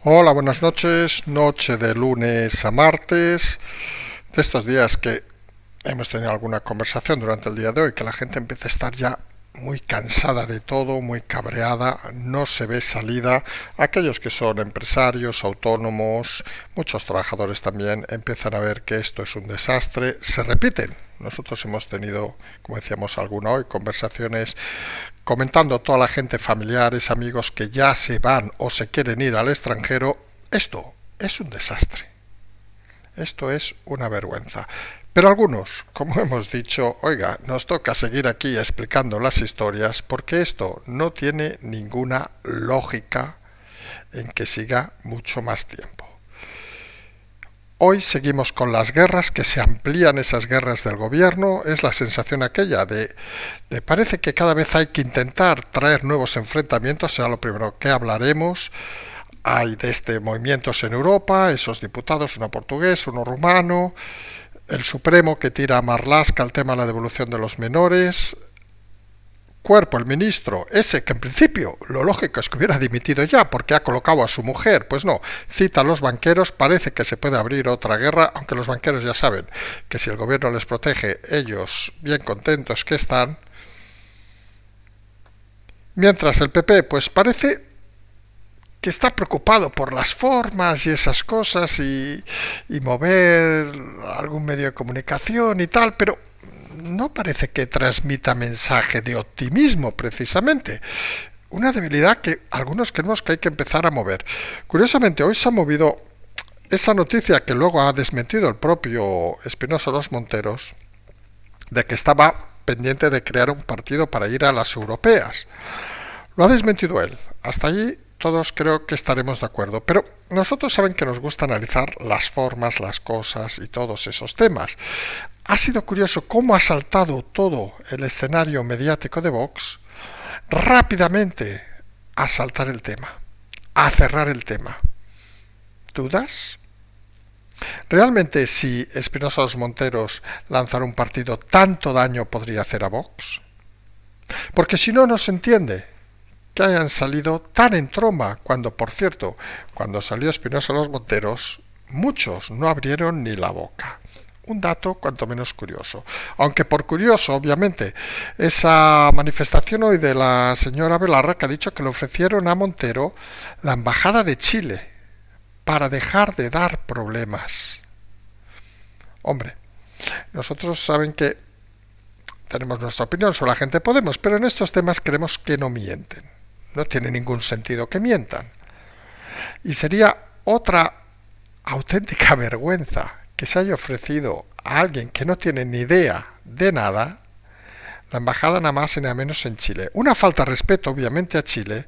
Hola, buenas noches. Noche de lunes a martes. De estos días que hemos tenido alguna conversación durante el día de hoy, que la gente empieza a estar ya muy cansada de todo, muy cabreada, no se ve salida. Aquellos que son empresarios, autónomos, muchos trabajadores también empiezan a ver que esto es un desastre. Se repiten. Nosotros hemos tenido, como decíamos alguna hoy, conversaciones comentando toda la gente, familiares, amigos que ya se van o se quieren ir al extranjero. Esto es un desastre. Esto es una vergüenza. Pero algunos, como hemos dicho, oiga, nos toca seguir aquí explicando las historias porque esto no tiene ninguna lógica en que siga mucho más tiempo. Hoy seguimos con las guerras, que se amplían esas guerras del gobierno. Es la sensación aquella de parece que cada vez hay que intentar traer nuevos enfrentamientos. Será lo primero que hablaremos. Hay movimientos en Europa, esos diputados, uno portugués, uno rumano, el Supremo que tira a Marlaska el tema de la devolución de los menores. Cuerpo, el ministro, ese que en principio lo lógico es que hubiera dimitido ya porque ha colocado a su mujer, pues no, cita a los banqueros, parece que se puede abrir otra guerra, aunque los banqueros ya saben que si el gobierno les protege, ellos bien contentos que están. Mientras el PP, pues parece que está preocupado por las formas y esas cosas y mover algún medio de comunicación y tal, pero no parece que transmita mensaje de optimismo precisamente. Una debilidad que algunos creemos que hay que empezar a mover. Curiosamente, hoy se ha movido esa noticia que luego ha desmentido el propio Espinosa Dos Monteros, de que estaba pendiente de crear un partido para ir a las europeas. Lo ha desmentido él. Hasta allí todos creo que estaremos de acuerdo, pero nosotros saben que nos gusta analizar las formas, las cosas y todos esos temas. Ha sido curioso cómo ha saltado todo el escenario mediático de Vox rápidamente a saltar el tema, a cerrar el tema. ¿Dudas? ¿Realmente si Espinosa Dos Monteros lanzara un partido tanto daño podría hacer a Vox? Porque si no, no se entiende que hayan salido tan en tromba, cuando, por cierto, cuando salió Espinosa Dos Monteros, muchos no abrieron ni la boca. Un dato cuanto menos curioso. Aunque por curioso, obviamente, esa manifestación hoy de la señora Belarra, que ha dicho que le ofrecieron a Montero la embajada de Chile para dejar de dar problemas. Hombre, nosotros saben que tenemos nuestra opinión sobre la gente de Podemos, pero en estos temas creemos que no mienten. No tiene ningún sentido que mientan. Y sería otra auténtica vergüenza que se haya ofrecido a alguien que no tiene ni idea de nada la embajada nada más y nada menos en Chile. Una falta de respeto, obviamente, a Chile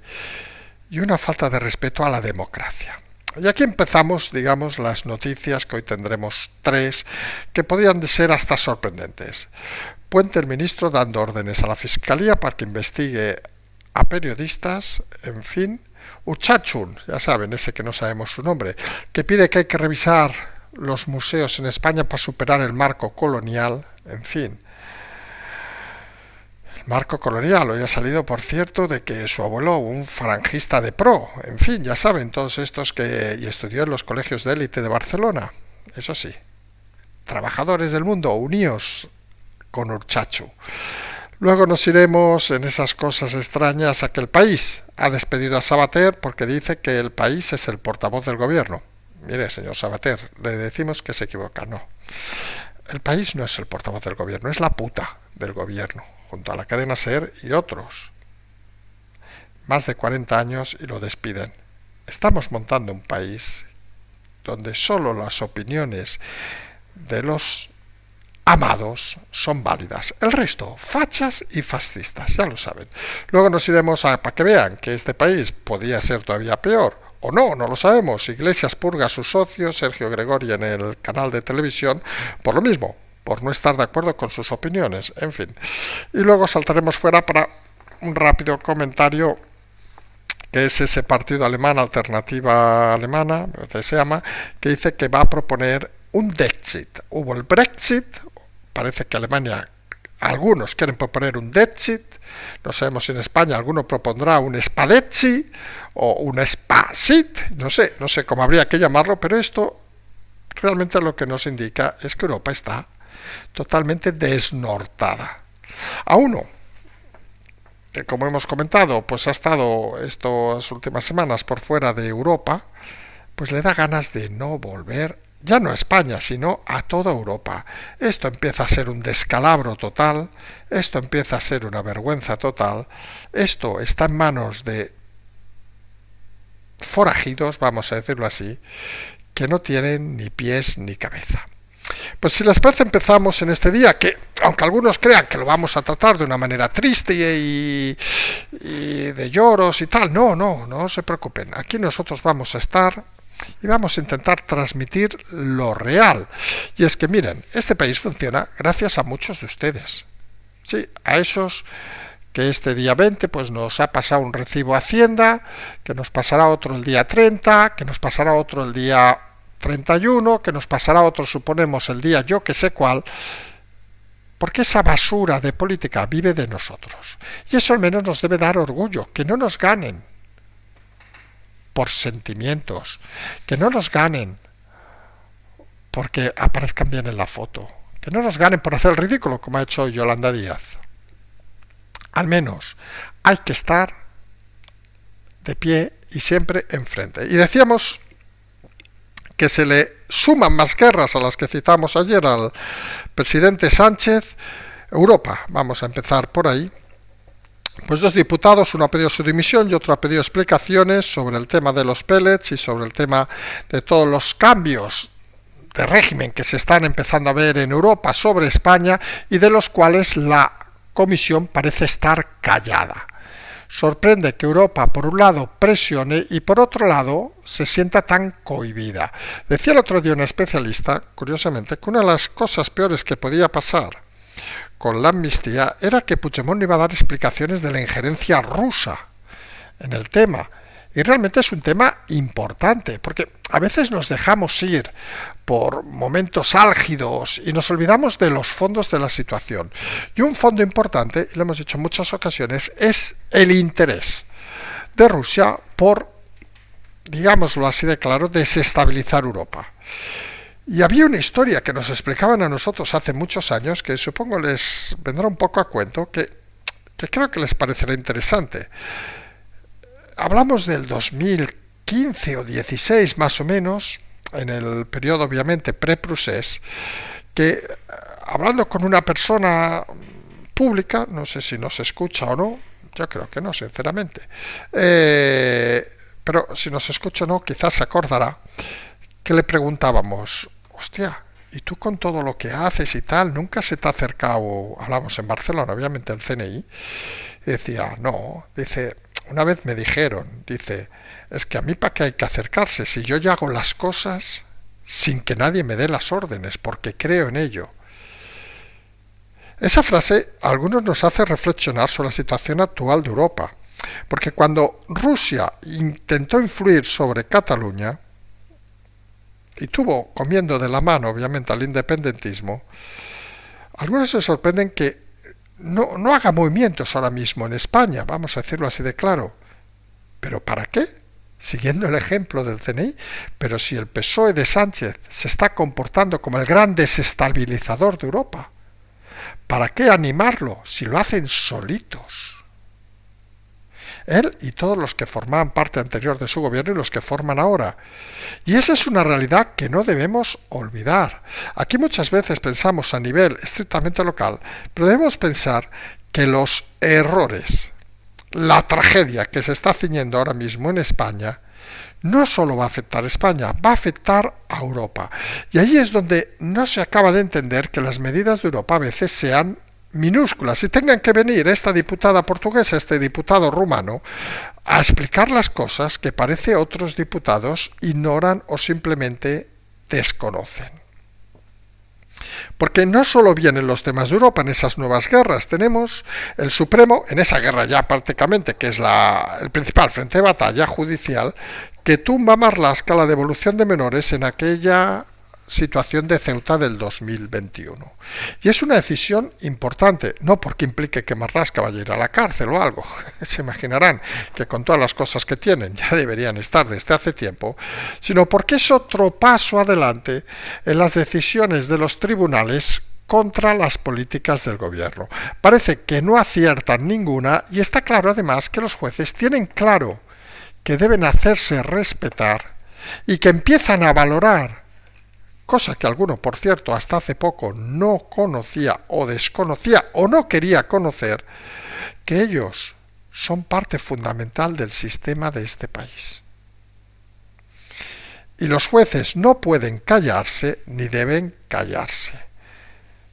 y una falta de respeto a la democracia. Y aquí empezamos, digamos, las noticias, que hoy tendremos tres, que podrían ser hasta sorprendentes. Puente, el ministro, dando órdenes a la Fiscalía para que investigue a periodistas, en fin. Urchachun, ya saben, ese que no sabemos su nombre, que pide que hay que revisar los museos en España para superar el marco colonial, en fin. El marco colonial, hoy ha salido, por cierto, de que su abuelo, un falangista de pro, en fin, ya saben, todos estos que y estudió en los colegios de élite de Barcelona, eso sí, trabajadores del mundo, uníos con Urchachu. Luego nos iremos en esas cosas extrañas a que el País ha despedido a Sabater porque dice que el País es el portavoz del gobierno. Mire, señor Sabater, le decimos que se equivoca, no. El País no es el portavoz del gobierno, es la puta del gobierno, junto a la cadena SER y otros. Más de 40 años y lo despiden. Estamos montando un país donde solo las opiniones de los amados son válidas. El resto, fachas y fascistas, ya lo saben. Luego nos iremos para que vean que este país podía ser todavía peor. O no, no lo sabemos. Iglesias purga a su socio, Sergio Gregori, en el canal de televisión, por lo mismo, por no estar de acuerdo con sus opiniones, en fin. Y luego saltaremos fuera para un rápido comentario, que es ese partido alemán, Alternativa Alemana, se llama, que dice que va a proponer un Dexit. Hubo el Brexit, parece que Alemania, algunos quieren proponer un Dexit, no sabemos si en España alguno propondrá un Spadecci o un Spa Brexit, no sé cómo habría que llamarlo, pero esto realmente lo que nos indica es que Europa está totalmente desnortada. A uno que, como hemos comentado, pues ha estado estas últimas semanas por fuera de Europa, pues le da ganas de no volver, ya no a España, sino a toda Europa. Esto empieza a ser un descalabro total, esto empieza a ser una vergüenza total, esto está en manos de forajidos, vamos a decirlo así, que no tienen ni pies ni cabeza. Pues si les parece empezamos en este día, que aunque algunos crean que lo vamos a tratar de una manera triste y de lloros y tal, no se preocupen. Aquí nosotros vamos a estar y vamos a intentar transmitir lo real. Y es que miren, este país funciona gracias a muchos de ustedes. Sí, a esos que este día 20 pues nos ha pasado un recibo a Hacienda, que nos pasará otro el día 30, que nos pasará otro el día 31, que nos pasará otro, suponemos, el día yo que sé cuál, porque esa basura de política vive de nosotros. Y eso al menos nos debe dar orgullo, que no nos ganen por sentimientos, que no nos ganen porque aparezcan bien en la foto, que no nos ganen por hacer el ridículo como ha hecho Yolanda Díaz. Al menos hay que estar de pie y siempre enfrente. Y decíamos que se le suman más guerras a las que citamos ayer al presidente Sánchez. Europa, vamos a empezar por ahí. Pues dos diputados, uno ha pedido su dimisión y otro ha pedido explicaciones sobre el tema de los pellets y sobre el tema de todos los cambios de régimen que se están empezando a ver en Europa sobre España y de los cuales la Comisión parece estar callada. Sorprende que Europa, por un lado, presione y, por otro lado, se sienta tan cohibida. Decía el otro día un especialista, curiosamente, que una de las cosas peores que podía pasar con la amnistía era que Puigdemont iba a dar explicaciones de la injerencia rusa en el tema. Y realmente es un tema importante, porque a veces nos dejamos ir por momentos álgidos y nos olvidamos de los fondos de la situación. Y un fondo importante, y lo hemos dicho en muchas ocasiones, es el interés de Rusia por, digámoslo así de claro, desestabilizar Europa. Y había una historia que nos explicaban a nosotros hace muchos años, que supongo les vendrá un poco a cuento, que creo que les parecerá interesante. Hablamos del 2015 o 16 más o menos, en el periodo obviamente pre-Prusés, que hablando con una persona pública, no sé si nos escucha o no, yo creo que no, sinceramente, pero si nos escucha o no, quizás se acordará que le preguntábamos, hostia, ¿y tú con todo lo que haces y tal, nunca se te ha acercado, hablamos en Barcelona, obviamente el CNI, y decía, no, dice, una vez me dijeron, dice, es que a mí para qué hay que acercarse si yo ya hago las cosas sin que nadie me dé las órdenes, porque creo en ello. Esa frase a algunos nos hace reflexionar sobre la situación actual de Europa, porque cuando Rusia intentó influir sobre Cataluña, y tuvo comiendo de la mano obviamente al independentismo, algunos se sorprenden que no haga movimientos ahora mismo en España, vamos a decirlo así de claro. ¿Pero para qué? Siguiendo el ejemplo del CNI, pero si el PSOE de Sánchez se está comportando como el gran desestabilizador de Europa, ¿para qué animarlo si lo hacen solitos? Él y todos los que formaban parte anterior de su gobierno y los que forman ahora. Y esa es una realidad que no debemos olvidar. Aquí muchas veces pensamos a nivel estrictamente local, pero debemos pensar que los errores, la tragedia que se está ciñendo ahora mismo en España, no solo va a afectar a España, va a afectar a Europa. Y ahí es donde no se acaba de entender que las medidas de Europa a veces sean minúsculas y tengan que venir esta diputada portuguesa, este diputado rumano, a explicar las cosas que parece otros diputados ignoran o simplemente desconocen. Porque no solo vienen los temas de Europa en esas nuevas guerras, tenemos el Supremo, en esa guerra ya prácticamente, que es el principal frente de batalla judicial, que tumba a Marlaska la devolución de menores en aquella situación de Ceuta del 2021. Y es una decisión importante, no porque implique que Marlaska vaya a ir a la cárcel o algo, se imaginarán que con todas las cosas que tienen ya deberían estar desde hace tiempo, sino porque es otro paso adelante en las decisiones de los tribunales contra las políticas del gobierno. Parece que no aciertan ninguna y está claro además que los jueces tienen claro que deben hacerse respetar y que empiezan a valorar, cosa que alguno, por cierto, hasta hace poco no conocía o desconocía o no quería conocer, que ellos son parte fundamental del sistema de este país. Y los jueces no pueden callarse ni deben callarse.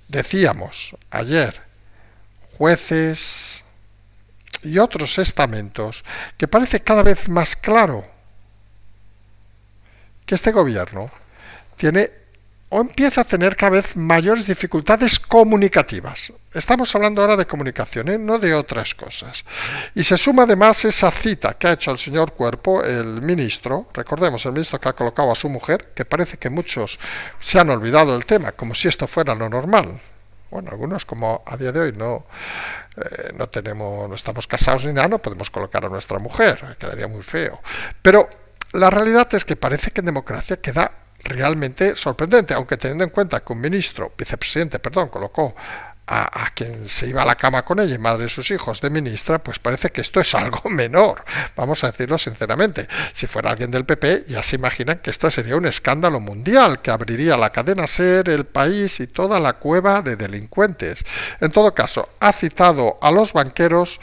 Decíamos ayer, jueces y otros estamentos, que parece cada vez más claro que este gobierno tiene o empieza a tener cada vez mayores dificultades comunicativas. Estamos hablando ahora de comunicación, no de otras cosas. Y se suma además esa cita que ha hecho el señor Cuerpo, el ministro, recordemos, el ministro que ha colocado a su mujer, que parece que muchos se han olvidado del tema, como si esto fuera lo normal. Bueno, algunos, como a día de hoy no estamos casados ni nada, no podemos colocar a nuestra mujer, quedaría muy feo. Pero la realidad es que parece que en democracia queda realmente sorprendente, aunque teniendo en cuenta que un vicepresidente, colocó a quien se iba a la cama con ella y madre de sus hijos de ministra, pues parece que esto es algo menor, vamos a decirlo sinceramente. Si fuera alguien del PP, ya se imaginan que esto sería un escándalo mundial, que abriría la cadena SER, El País y toda la cueva de delincuentes. En todo caso, ha citado a los banqueros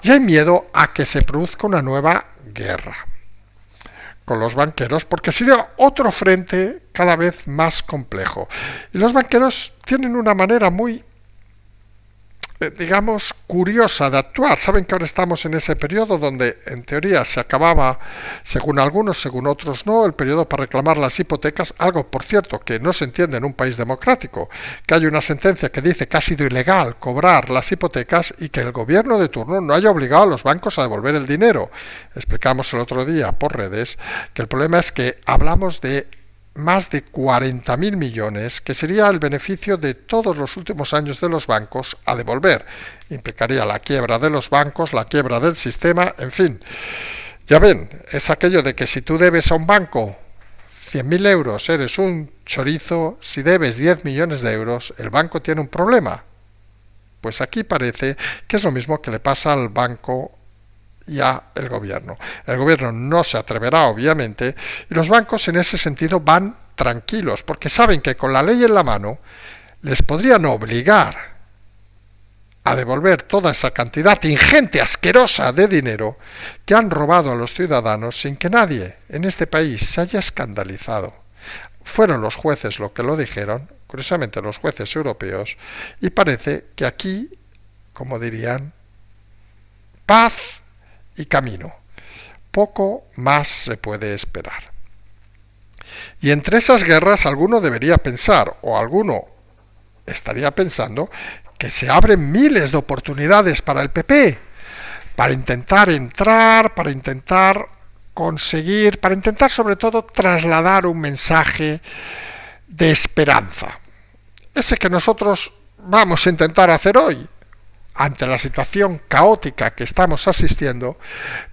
y hay miedo a que se produzca una nueva guerra con los banqueros, porque sería otro frente cada vez más complejo. Y los banqueros tienen una manera muy, digamos, curiosa de actuar. Saben que ahora estamos en ese periodo donde, en teoría, se acababa, según algunos, según otros no, el periodo para reclamar las hipotecas, algo, por cierto, que no se entiende en un país democrático, que hay una sentencia que dice que ha sido ilegal cobrar las hipotecas y que el gobierno de turno no haya obligado a los bancos a devolver el dinero. Explicamos el otro día por redes que el problema es que hablamos de más de 40.000 millones, que sería el beneficio de todos los últimos años de los bancos a devolver. Implicaría la quiebra de los bancos, la quiebra del sistema, en fin. Ya ven, es aquello de que si tú debes a un banco 100.000 euros, eres un chorizo. Si debes 10 millones de euros, el banco tiene un problema. Pues aquí parece que es lo mismo que le pasa al banco y al gobierno. El gobierno no se atreverá, obviamente, y los bancos en ese sentido van tranquilos, porque saben que con la ley en la mano les podrían obligar a devolver toda esa cantidad ingente, asquerosa de dinero que han robado a los ciudadanos sin que nadie en este país se haya escandalizado. Fueron los jueces los que lo dijeron, curiosamente los jueces europeos, y parece que aquí, como dirían, paz y camino. Poco más se puede esperar. Y entre esas guerras alguno debería pensar, o alguno estaría pensando, que se abren miles de oportunidades para el PP, para intentar entrar, para intentar conseguir, para intentar sobre todo trasladar un mensaje de esperanza. Ese que nosotros vamos a intentar hacer hoy, ante la situación caótica que estamos asistiendo,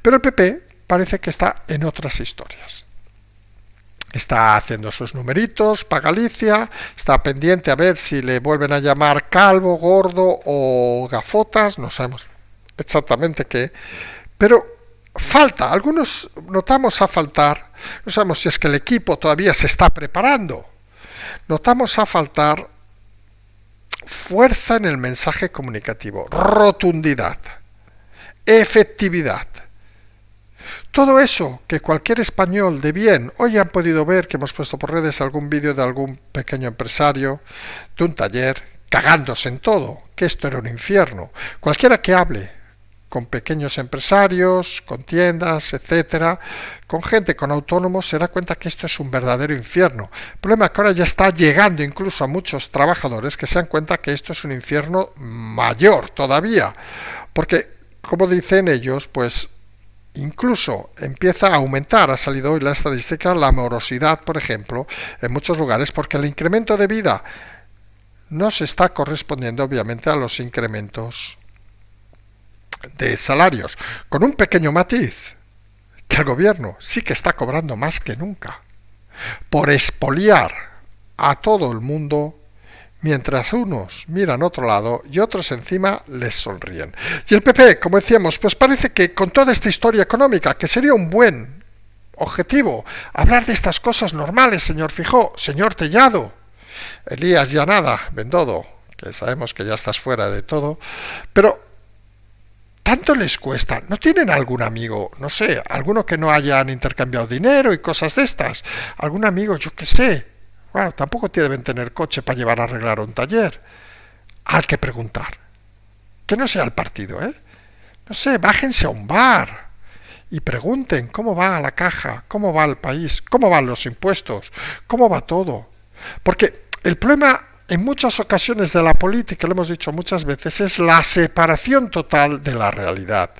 pero el PP parece que está en otras historias. Está haciendo sus numeritos para Galicia, está pendiente a ver si le vuelven a llamar calvo, gordo o gafotas, no sabemos exactamente qué, pero falta, algunos notamos a faltar, no sabemos si es que el equipo todavía se está preparando, notamos a faltar fuerza en el mensaje comunicativo, rotundidad, efectividad. Todo eso que cualquier español de bien, hoy han podido ver que hemos puesto por redes algún vídeo de algún pequeño empresario, de un taller, cagándose en todo, que esto era un infierno. Cualquiera que hable con pequeños empresarios, con tiendas, etcétera, con gente, con autónomos, se da cuenta que esto es un verdadero infierno. El problema es que ahora ya está llegando incluso a muchos trabajadores que se dan cuenta que esto es un infierno mayor todavía, porque, como dicen ellos, pues Incluso empieza a aumentar, ha salido hoy la estadística, la morosidad, por ejemplo, en muchos lugares, porque el incremento de vida no se está correspondiendo, obviamente, a los incrementos de salarios, con un pequeño matiz, que el gobierno sí que está cobrando más que nunca, por expoliar a todo el mundo, mientras unos miran a otro lado y otros encima les sonríen. Y el PP, como decíamos, pues parece que con toda esta historia económica, que sería un buen objetivo, hablar de estas cosas normales, señor Fijó, señor Tellado, Elías Llanada, Bendodo, que sabemos que ya estás fuera de todo, pero tanto les cuesta. ¿No tienen algún amigo, no sé, alguno que no hayan intercambiado dinero y cosas de estas? ¿Algún amigo, yo qué sé? Bueno, tampoco deben tener coche para llevar a arreglar un taller. Al que preguntar. Que no sea el partido, ¿eh? No sé, bájense a un bar y pregunten cómo va la caja, cómo va el país, cómo van los impuestos, cómo va todo. Porque el problema en muchas ocasiones de la política, lo hemos dicho muchas veces, es la separación total de la realidad.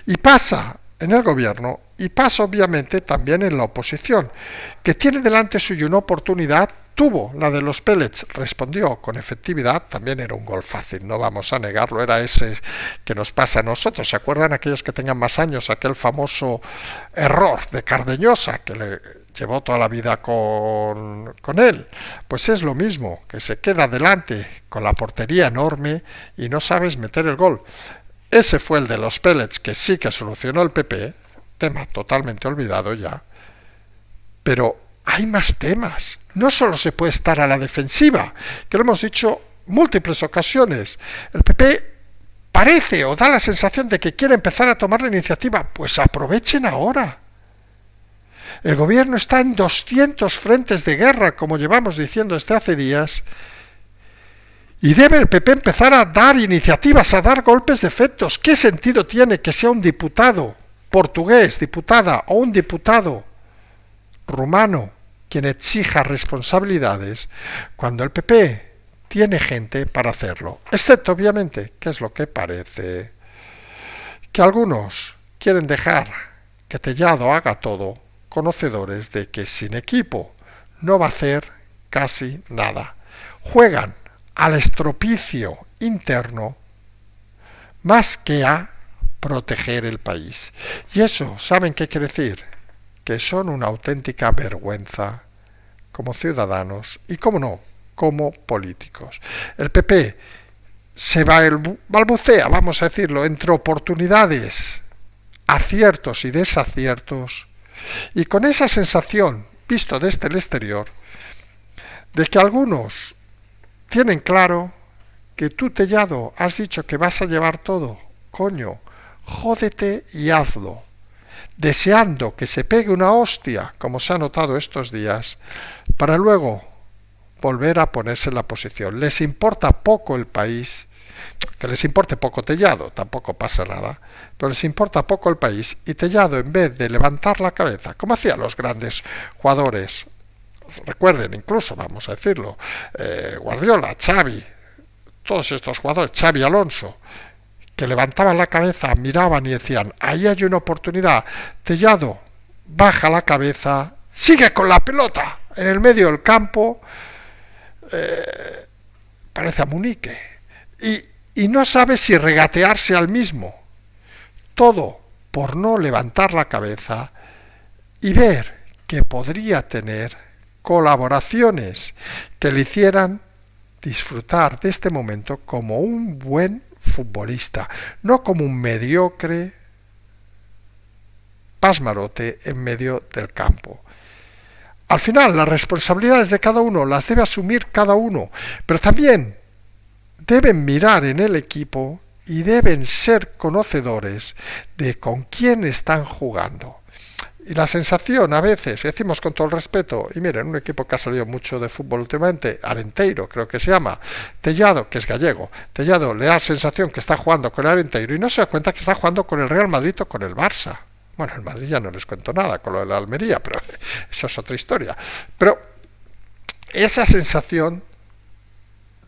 Y pasa en el gobierno y pasa obviamente también en la oposición, que tiene delante suyo una oportunidad, tuvo la de los pellets, respondió con efectividad, también era un gol fácil, no vamos a negarlo, era ese que nos pasa a nosotros. ¿Se acuerdan aquellos que tengan más años, aquel famoso error de Cardeñosa, que le llevó toda la vida con él? Pues es lo mismo, que se queda delante con la portería enorme y no sabes meter el gol. Ese fue el de los pellets, que sí que solucionó el PP, tema totalmente olvidado ya, pero hay más temas. No solo se puede estar a la defensiva, que lo hemos dicho múltiples ocasiones. El PP parece o da la sensación de que quiere empezar a tomar la iniciativa. Pues aprovechen ahora. El gobierno está en 200 frentes de guerra, como llevamos diciendo desde hace días, y debe el PP empezar a dar iniciativas, a dar golpes de efectos. ¿Qué sentido tiene que sea un diputado portugués, diputada, o un diputado rumano quien exija responsabilidades cuando el PP tiene gente para hacerlo? Excepto, obviamente, que es lo que parece, que algunos quieren dejar que Tellado haga todo, conocedores de que sin equipo no va a hacer casi nada. Juegan al estropicio interno más que a proteger el país. Y eso, ¿saben qué quiere decir? Que son una auténtica vergüenza como ciudadanos y, como no, como políticos. El PP se balbucea, vamos a decirlo, entre oportunidades, aciertos y desaciertos, y con esa sensación, visto desde el exterior, de que algunos tienen claro que tú, Tellado, has dicho que vas a llevar todo. Coño, jódete y hazlo. Deseando que se pegue una hostia, como se ha notado estos días, para luego volver a ponerse en la posición. Les importa poco el país, que les importe poco Tellado, tampoco pasa nada, pero les importa poco el país, y Tellado, en vez de levantar la cabeza, como hacían los grandes jugadores, recuerden incluso, vamos a decirlo, Guardiola, Xavi, todos estos jugadores, Xavi Alonso, que levantaban la cabeza, miraban y decían, ahí hay una oportunidad. Tellado baja la cabeza, sigue con la pelota en el medio del campo, parece a Munique, y no sabe si regatearse al mismo. Todo por no levantar la cabeza y ver que podría tener colaboraciones que le hicieran disfrutar de este momento como un buen futbolista, no como un mediocre pasmarote en medio del campo. Al final, las responsabilidades de cada uno las debe asumir cada uno, pero también deben mirar en el equipo y deben ser conocedores de con quién están jugando. Y la sensación, a veces, decimos con todo el respeto, y miren, un equipo que ha salido mucho de fútbol últimamente, Arenteiro, creo que se llama, Tellado, que es gallego, Tellado le da la sensación que está jugando con el Arenteiro y no se da cuenta que está jugando con el Real Madrid o con el Barça. Bueno, el Madrid ya no les cuento nada con lo de la Almería, pero eso es otra historia. Pero esa sensación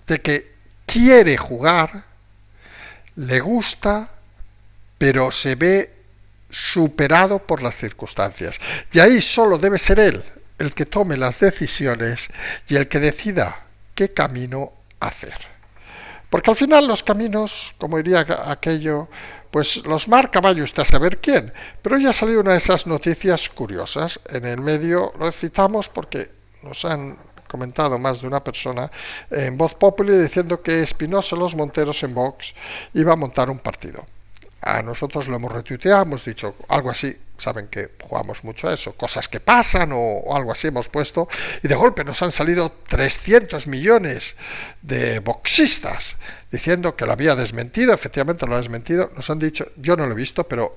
de que quiere jugar, le gusta, pero se ve superado por las circunstancias. Y ahí solo debe ser él el que tome las decisiones y el que decida qué camino hacer. Porque al final los caminos, como diría aquello, pues los marca vaya usted a saber quién. Pero ya salió una de esas noticias curiosas. En el medio lo citamos porque nos han comentado más de una persona en Voz Populi diciendo que Espinosa Los Monteros en Vox iba a montar un partido. A nosotros lo hemos retuiteado, hemos dicho algo así, saben que jugamos mucho a eso, cosas que pasan o algo así hemos puesto, y de golpe nos han salido 300 millones de boxistas diciendo que lo había desmentido. Efectivamente lo ha desmentido, nos han dicho, yo no lo he visto, pero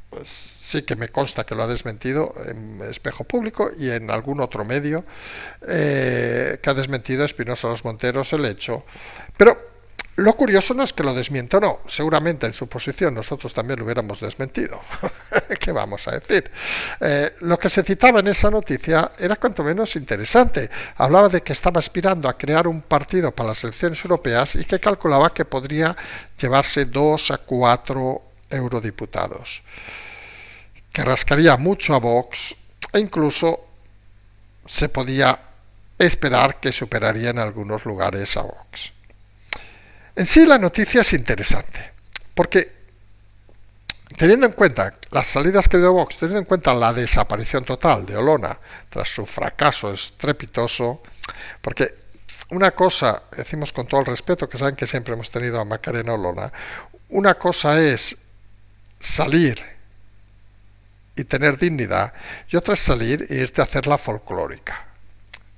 pues, sí que me consta que lo ha desmentido en Espejo Público y en algún otro medio, que ha desmentido Espinosa Los Monteros el hecho. Pero lo curioso no es que lo desmienta o no, seguramente en su posición nosotros también lo hubiéramos desmentido. ¿Qué vamos a decir? Lo que se citaba en esa noticia era cuanto menos interesante. Hablaba de que estaba aspirando a crear un partido para las elecciones europeas y que calculaba que podría llevarse 2 a 4 eurodiputados, que rascaría mucho a Vox e incluso se podía esperar que superaría en algunos lugares a Vox. En sí la noticia es interesante, porque teniendo en cuenta las salidas que dio Vox, teniendo en cuenta la desaparición total de Olona tras su fracaso estrepitoso, porque una cosa, decimos con todo el respeto, que saben que siempre hemos tenido a Macarena Olona, una cosa es salir y tener dignidad, y otra es salir e irte a hacer la folclórica,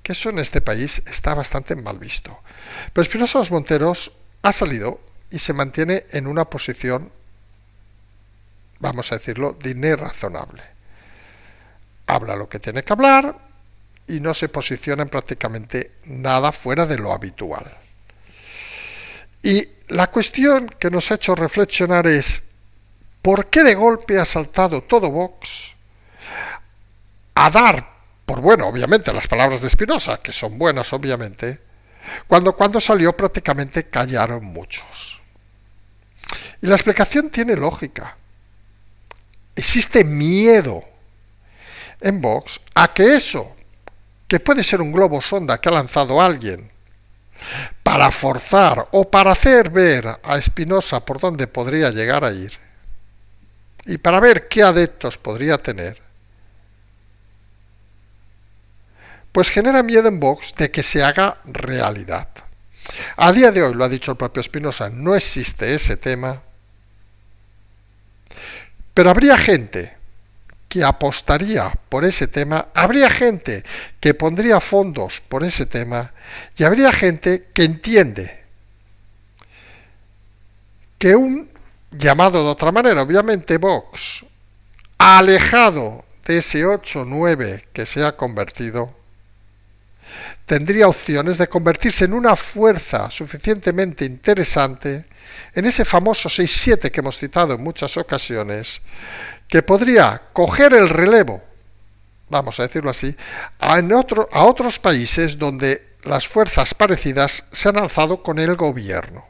que eso en este país está bastante mal visto. Pero Espinosa Los Monteros ha salido y se mantiene en una posición, vamos a decirlo, digna y razonable. Habla lo que tiene que hablar y no se posiciona en prácticamente nada fuera de lo habitual. Y la cuestión que nos ha hecho reflexionar es ¿por qué de golpe ha saltado todo Vox a dar por bueno, obviamente, las palabras de Espinosa, que son buenas, obviamente, cuando salió prácticamente callaron muchos? Y la explicación tiene lógica. Existe miedo en Vox a que eso, que puede ser un globo sonda que ha lanzado alguien para forzar o para hacer ver a Espinosa por dónde podría llegar a ir y para ver qué adeptos podría tener, pues genera miedo en Vox de que se haga realidad. A día de hoy, lo ha dicho el propio Espinosa, no existe ese tema, pero habría gente que apostaría por ese tema, habría gente que pondría fondos por ese tema y habría gente que entiende que un llamado de otra manera, obviamente Vox, alejado de ese 8-9 que se ha convertido, tendría opciones de convertirse en una fuerza suficientemente interesante, en ese famoso 6-7 que hemos citado en muchas ocasiones, que podría coger el relevo, vamos a decirlo así, a otros países donde las fuerzas parecidas se han alzado con el gobierno.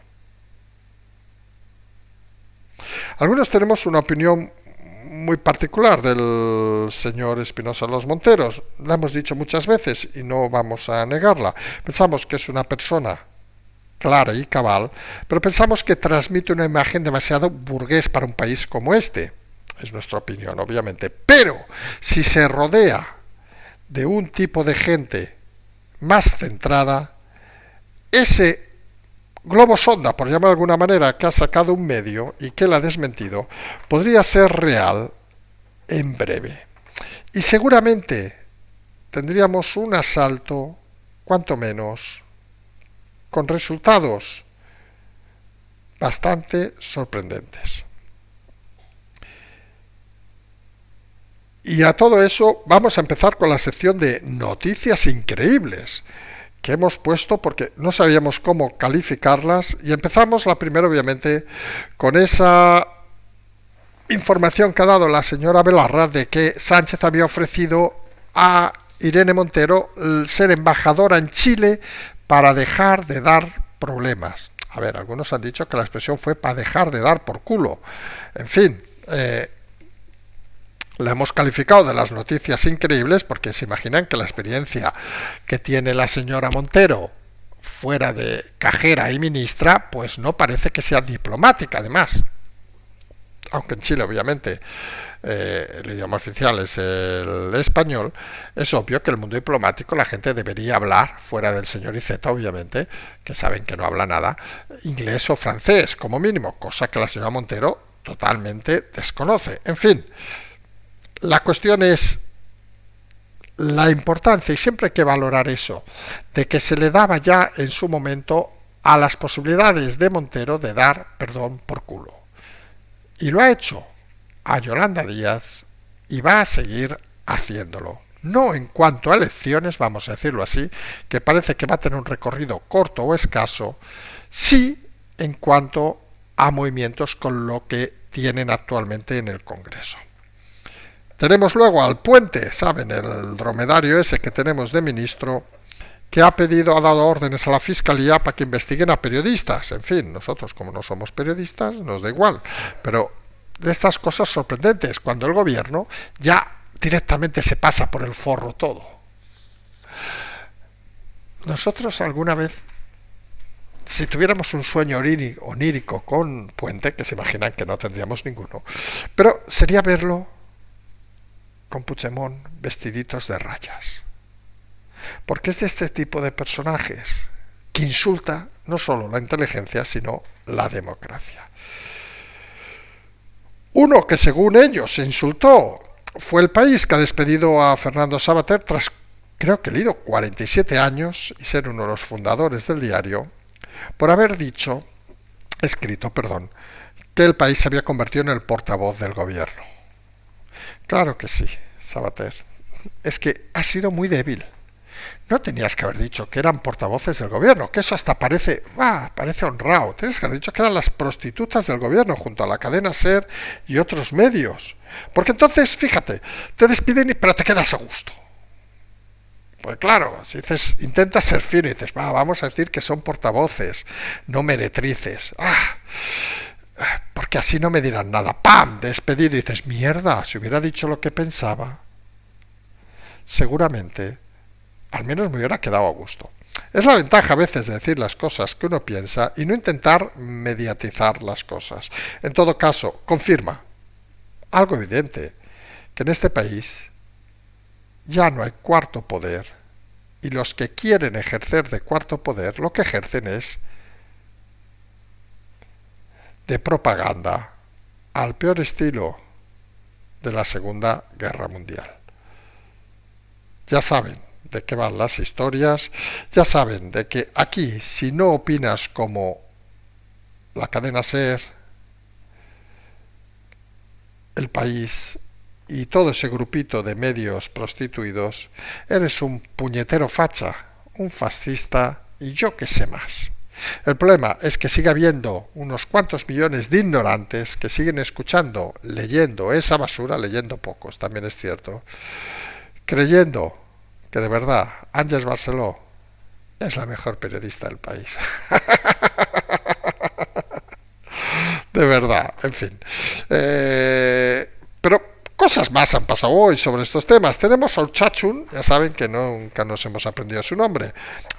Algunos tenemos una opinión muy particular del señor Espinosa Los Monteros, la hemos dicho muchas veces y no vamos a negarla. Pensamos que es una persona clara y cabal, pero pensamos que transmite una imagen demasiado burgués para un país como este. Es nuestra opinión, obviamente. Pero si se rodea de un tipo de gente más centrada, ese globo sonda, por llamar de alguna manera, que ha sacado un medio y que la ha desmentido, podría ser real en breve. Y seguramente tendríamos un asalto, cuanto menos, con resultados bastante sorprendentes. Y a todo eso vamos a empezar con la sección de noticias increíbles que hemos puesto porque no sabíamos cómo calificarlas, y empezamos la primera obviamente con esa información que ha dado la señora Belarra de que Sánchez había ofrecido a Irene Montero ser embajadora en Chile para dejar de dar problemas. A ver, algunos han dicho que la expresión fue para dejar de dar por culo. En fin, la hemos calificado de las noticias increíbles porque se imaginan que la experiencia que tiene la señora Montero fuera de cajera y ministra, pues no parece que sea diplomática, además. Aunque en Chile, obviamente, el idioma oficial es el español, es obvio que el mundo diplomático la gente debería hablar, fuera del señor Iceta, obviamente, que saben que no habla nada, inglés o francés, como mínimo, cosa que la señora Montero totalmente desconoce. En fin, la cuestión es la importancia, y siempre hay que valorar eso, de que se le daba ya en su momento a las posibilidades de Montero de dar perdón por culo. Y lo ha hecho a Yolanda Díaz y va a seguir haciéndolo. No en cuanto a elecciones, vamos a decirlo así, que parece que va a tener un recorrido corto o escaso, sí en cuanto a movimientos con lo que tienen actualmente en el Congreso. Tenemos luego al Puente, ¿saben? El dromedario ese que tenemos de ministro, que ha dado órdenes a la Fiscalía para que investiguen a periodistas. En fin, nosotros como no somos periodistas, nos da igual. Pero de estas cosas sorprendentes, cuando el gobierno ya directamente se pasa por el forro todo. Nosotros alguna vez, si tuviéramos un sueño onírico con Puente, que se imaginan que no tendríamos ninguno, pero sería verlo con Puigdemont vestiditos de rayas. Porque es de este tipo de personajes que insulta no solo la inteligencia, sino la democracia. Uno que según ellos se insultó fue El País, que ha despedido a Fernando Savater tras, creo que he leído, 47 años y ser uno de los fundadores del diario, por haber escrito, que El País se había convertido en el portavoz del gobierno. Claro que sí, Savater. Es que ha sido muy débil. No tenías que haber dicho que eran portavoces del gobierno, que eso hasta parece honrado. Tienes que haber dicho que eran las prostitutas del gobierno junto a la cadena SER y otros medios. Porque entonces, fíjate, te despiden pero te quedas a gusto. Pues claro, si intentas ser fino y dices, vamos a decir que son portavoces, no meretrices. Porque así no me dirán nada. ¡Pam! Despedido y dices, mierda, si hubiera dicho lo que pensaba, seguramente al menos me hubiera quedado a gusto. Es la ventaja a veces de decir las cosas que uno piensa y no intentar mediatizar las cosas. En todo caso, confirma algo evidente, que en este país ya no hay cuarto poder y los que quieren ejercer de cuarto poder lo que ejercen es de propaganda al peor estilo de la Segunda Guerra Mundial. Ya saben de qué van las historias, ya saben de que aquí, si no opinas como la cadena SER, El País y todo ese grupito de medios prostituidos, eres un puñetero facha, un fascista y yo qué sé más. El problema es que sigue habiendo unos cuantos millones de ignorantes que siguen escuchando, leyendo esa basura, leyendo pocos, también es cierto, creyendo que de verdad Àngels Barceló es la mejor periodista del país. De verdad, en fin. Pero cosas más han pasado hoy sobre estos temas. Tenemos a Urchachun, ya saben que nunca nos hemos aprendido su nombre,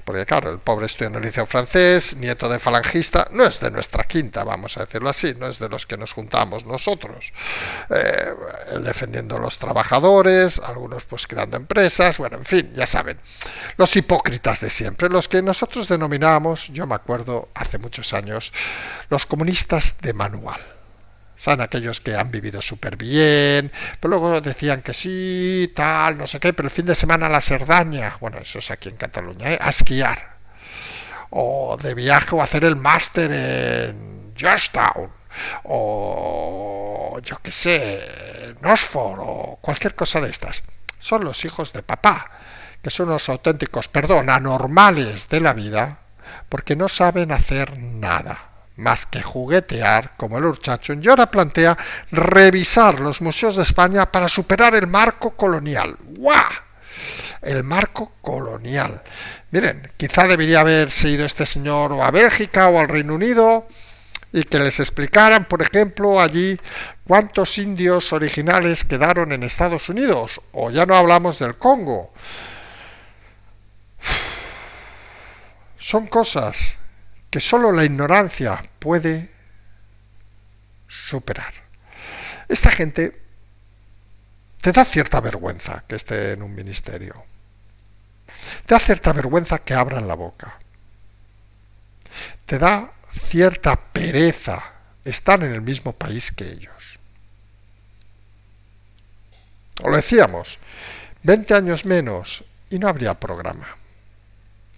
porque claro, el pobre estudió en el liceo francés, nieto de falangista, no es de nuestra quinta, vamos a decirlo así, no es de los que nos juntamos nosotros. Él defendiendo a los trabajadores, algunos pues creando empresas, bueno, en fin, ya saben, los hipócritas de siempre, los que nosotros denominábamos, yo me acuerdo hace muchos años, los comunistas de manual. Son aquellos que han vivido súper bien, pero luego decían que sí, tal, no sé qué, pero el fin de semana a la Cerdaña, bueno, eso es aquí en Cataluña, a esquiar, o de viaje o hacer el máster en Georgetown, o yo qué sé, en Oxford, o cualquier cosa de estas. Son los hijos de papá, que son los auténticos, anormales de la vida, porque no saben hacer nada más que juguetear como el Urchachun, y ahora plantea revisar los museos de España para superar el marco colonial. ¡Guau! El marco colonial. Miren, quizá debería haberse ido este señor o a Bélgica o al Reino Unido y que les explicaran, por ejemplo, allí cuántos indios originales quedaron en Estados Unidos, o ya no hablamos del Congo. Son cosas que solo la ignorancia puede superar. Esta gente te da cierta vergüenza que esté en un ministerio. Te da cierta vergüenza que abran la boca. Te da cierta pereza estar en el mismo país que ellos. O lo decíamos, 20 años menos y no habría programa.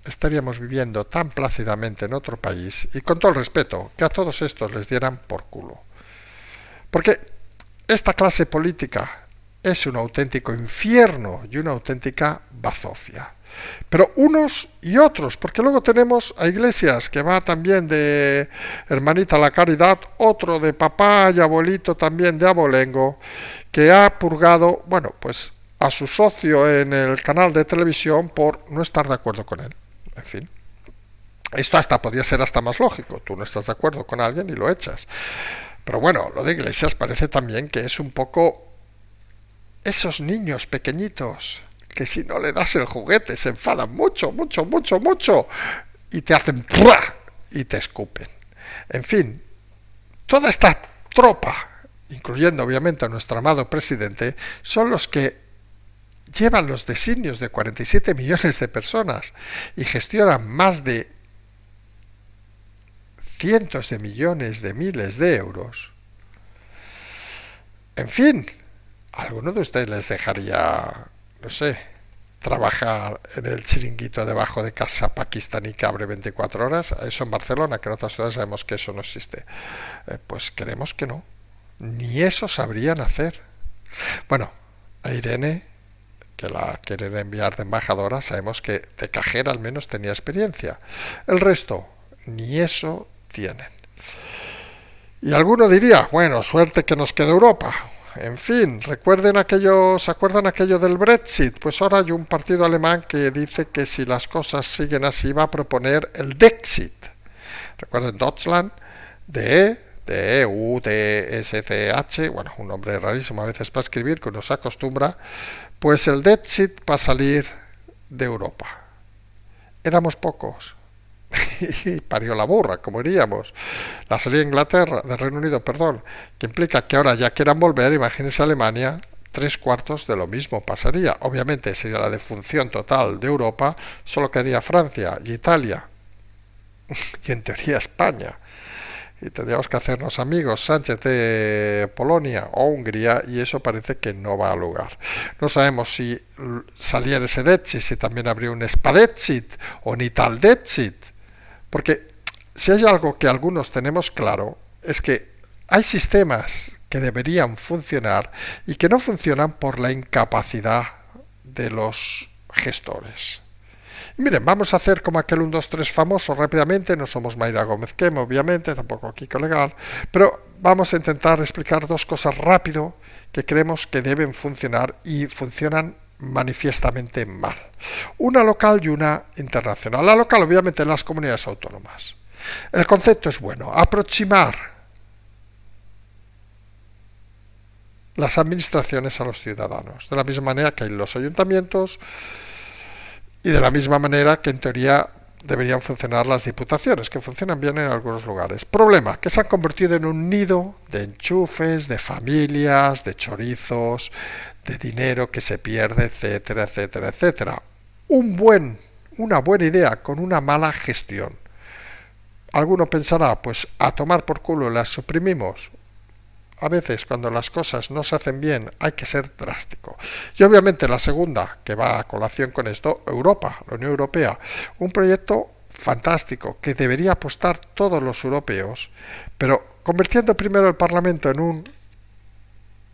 Estaríamos viviendo tan plácidamente en otro país y con todo el respeto que a todos estos les dieran por culo. Porque esta clase política es un auténtico infierno y una auténtica bazofia. Pero unos y otros, porque luego tenemos a Iglesias, que va también de hermanita a la caridad, otro de papá y abuelito también de abolengo, que ha purgado, bueno, pues a su socio en el canal de televisión por no estar de acuerdo con él. En fin, esto hasta podría ser hasta más lógico, tú no estás de acuerdo con alguien y lo echas. Pero bueno, lo de Iglesias parece también que es un poco esos niños pequeñitos que si no le das el juguete se enfadan mucho, mucho, mucho, mucho y te hacen ¡prua! Y te escupen. En fin, toda esta tropa, incluyendo obviamente a nuestro amado presidente, son los que llevan los designios de 47 millones de personas y gestionan más de cientos de millones de miles de euros. En fin, ¿a alguno de ustedes les dejaría, no sé, trabajar en el chiringuito debajo de casa pakistaní que abre 24 horas? Eso en Barcelona, que en otras ciudades sabemos que eso no existe. Pues creemos que no. Ni eso sabrían hacer. Bueno, a Irene, que la quieren enviar de embajadora, sabemos que de cajera al menos tenía experiencia. El resto, ni eso tienen. Y alguno diría, bueno, suerte que nos queda Europa. En fin, ¿se acuerdan aquello del Brexit? Pues ahora hay un partido alemán que dice que si las cosas siguen así va a proponer el Dexit. Recuerden Deutschland, D-E-U-D-S-C-H, bueno, un nombre rarísimo a veces para escribir, que uno se acostumbra, pues el Dexit para salir de Europa. Éramos pocos. Y parió la burra, como diríamos. La salida de Inglaterra, del Reino Unido, perdón, que implica que ahora ya quieran volver, imagínense Alemania, 3/4 de lo mismo pasaría. Obviamente sería la defunción total de Europa, solo quedaría Francia y Italia, y en teoría España. Y tendríamos que hacernos amigos Sánchez de Polonia o Hungría, y eso parece que no va a lugar. No sabemos si saliera ese Dexit, si también habría un Spadexit o un Italdexit. Porque si hay algo que algunos tenemos claro, es que hay sistemas que deberían funcionar y que no funcionan por la incapacidad de los gestores. Y miren, vamos a hacer como aquel 1, 2, 3 famoso rápidamente. No somos Mayra Gómez Quema, obviamente, tampoco Kiko Legal, pero vamos a intentar explicar dos cosas rápido que creemos que deben funcionar y funcionan manifiestamente mal. Una local y una internacional. La local, obviamente, en las comunidades autónomas. El concepto es bueno, aproximar las administraciones a los ciudadanos, de la misma manera que hay los ayuntamientos y de la misma manera que en teoría deberían funcionar las diputaciones, que funcionan bien en algunos lugares. Problema, que se han convertido en un nido de enchufes, de familias, de chorizos, de dinero que se pierde, etcétera, etcétera, etcétera. Una buena idea con una mala gestión. Alguno pensará, pues a tomar por culo las suprimimos. A veces cuando las cosas no se hacen bien hay que ser drástico. Y obviamente la segunda, que va a colación con esto, Europa, la Unión Europea. Un proyecto fantástico que debería apostar todos los europeos, pero convirtiendo primero el Parlamento en un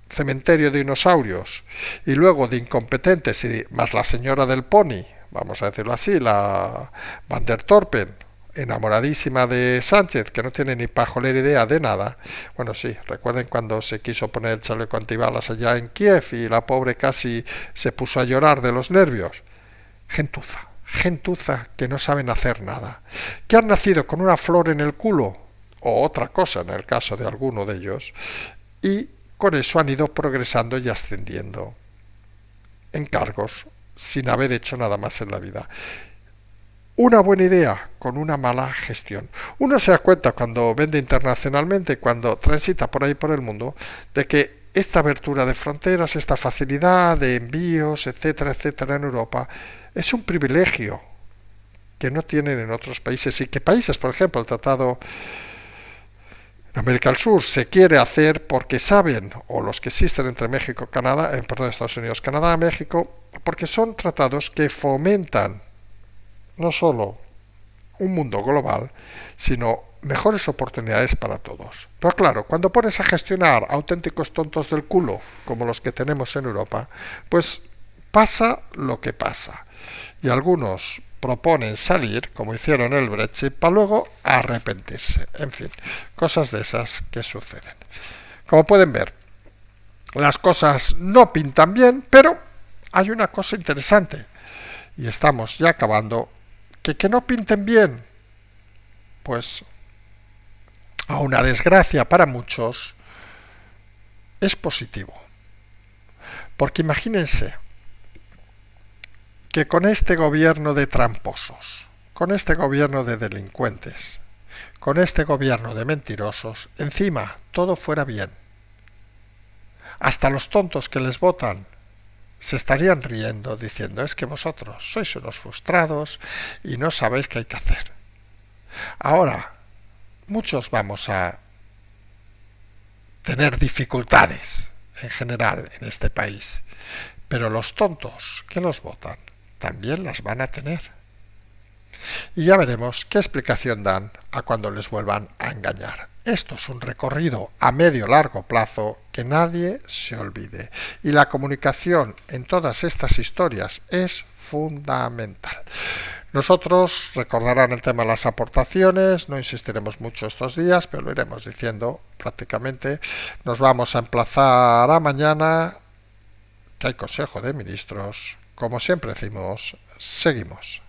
cementerio de dinosaurios y luego de incompetentes y más la señora del Pony, vamos a decirlo así, la Van der Torpen, enamoradísima de Sánchez, que no tiene ni pajolera idea de nada. Bueno, sí, recuerden cuando se quiso poner el chaleco antibalas allá en Kiev y la pobre casi se puso a llorar de los nervios. Gentuza que no saben hacer nada, que han nacido con una flor en el culo o otra cosa en el caso de alguno de ellos, y con eso han ido progresando y ascendiendo en cargos sin haber hecho nada más en la vida. Una buena idea con una mala gestión. Uno se da cuenta cuando vende internacionalmente, cuando transita por ahí por el mundo, de que esta abertura de fronteras, esta facilidad de envíos, etcétera, etcétera, en Europa, es un privilegio que no tienen en otros países y que países, por ejemplo, el Tratado de América del Sur se quiere hacer porque saben, o los que existen entre México, Canadá, perdón, Estados Unidos, Canadá, México, porque son tratados que fomentan no solo un mundo global, sino mejores oportunidades para todos. Pero claro, cuando pones a gestionar auténticos tontos del culo, como los que tenemos en Europa, pues pasa lo que pasa. Y algunos proponen salir, como hicieron el Brexit, para luego arrepentirse. En fin, cosas de esas que suceden. Como pueden ver, las cosas no pintan bien, pero hay una cosa interesante, y estamos ya acabando, que no pinten bien, pues a una desgracia para muchos, es positivo. Porque imagínense que con este gobierno de tramposos, con este gobierno de delincuentes, con este gobierno de mentirosos, encima todo fuera bien. Hasta los tontos que les votan se estarían riendo diciendo: es que vosotros sois unos frustrados y no sabéis qué hay que hacer. Ahora, muchos vamos a tener dificultades en general en este país, pero los tontos que los votan también las van a tener. Y ya veremos qué explicación dan a cuando les vuelvan a engañar. Esto es un recorrido a medio-largo plazo que nadie se olvide. Y la comunicación en todas estas historias es fundamental. Nosotros recordarán el tema de las aportaciones, no insistiremos mucho estos días, pero lo iremos diciendo prácticamente. Nos vamos a emplazar a mañana, que hay Consejo de Ministros. Como siempre decimos, seguimos.